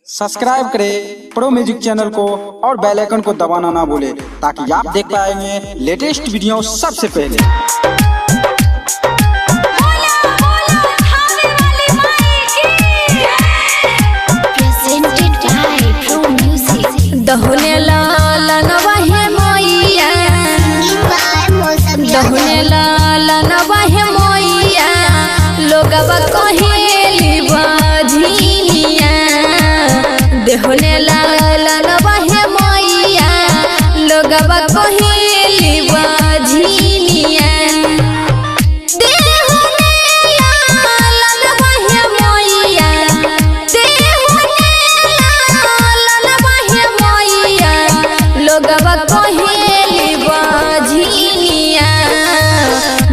Subscribe करें pro music channel को और बेल आइकन को दबाना ना भूलें ताकि आप देख पाएंगे लेटेस्ट वीडियो सबसे पहले। दहुने लालन वहे मोइया, दहुने लालन वहे मोइया, लोगवा कहेली बाझिया। दहुने लालन वहे मोइया, लोगवा कहेली बाझिया।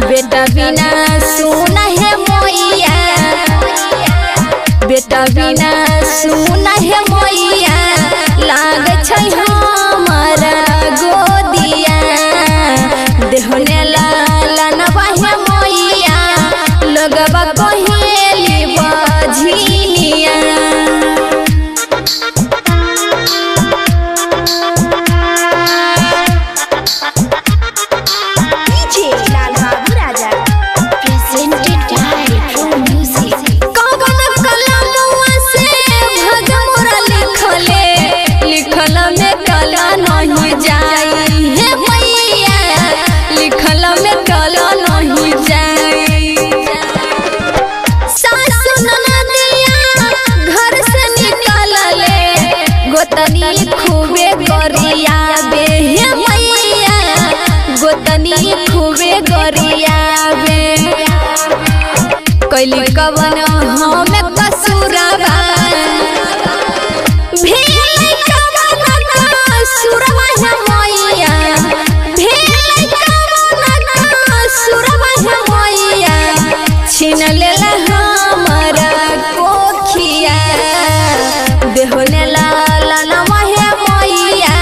बेटा बिना सुन है मोइया, बेटा बिना सुन है मोइया, लाग छै हमारा गोदिया। देहने लालन वहे मोइया, लोगवा कहेली बाझिनिया। गोतनी खूबे गरिया बे हे मैया, गोतनी खूबे गरिया बे। कैली कवन हमें कसूरवा, भेलै कवन कसूरवा हे मैया, भेलै कवन कसूरवा हे मैया। छीन लेला हमरा कोखिया। देहने लालन वहे मोइया,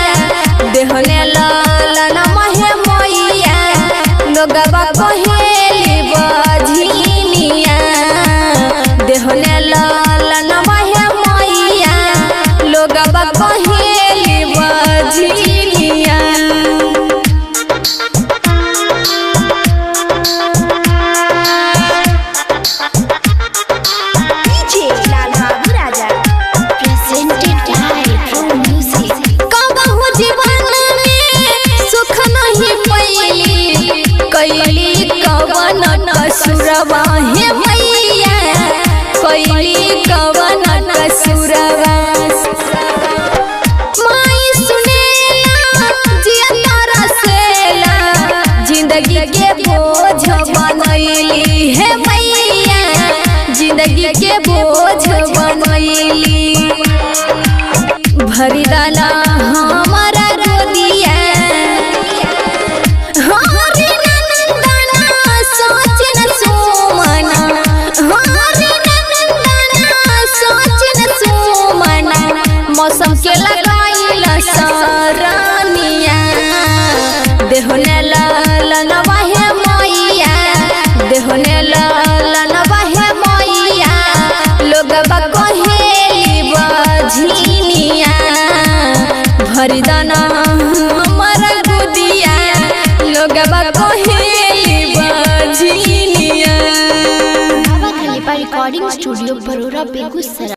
देहने लालन वहे मोइया, लोगवा कहेली बाझिनिया। देहने लालन वहे मोइया, लोगवा कहेली बाझिनिया। कैली कवन कसूरवा हे मैया, कैली कवन कसूरवा। माई सुनेला जिया तरसेला, जिंदगी के बोझ बनैली हे मैया, जिंदगी के बोझ बनैली। भरी दाना हमारा गोदिया, मौसम के लगाइल सरानिया। देहने लालन वहे मोइया, देहने लालन वहे मोइया, लोगवा कहेली बाझिनिया। भरी दाना हमारा गोदिया, लोगवा कहेली बाझिनिया। Recording studio Barora Begusarai.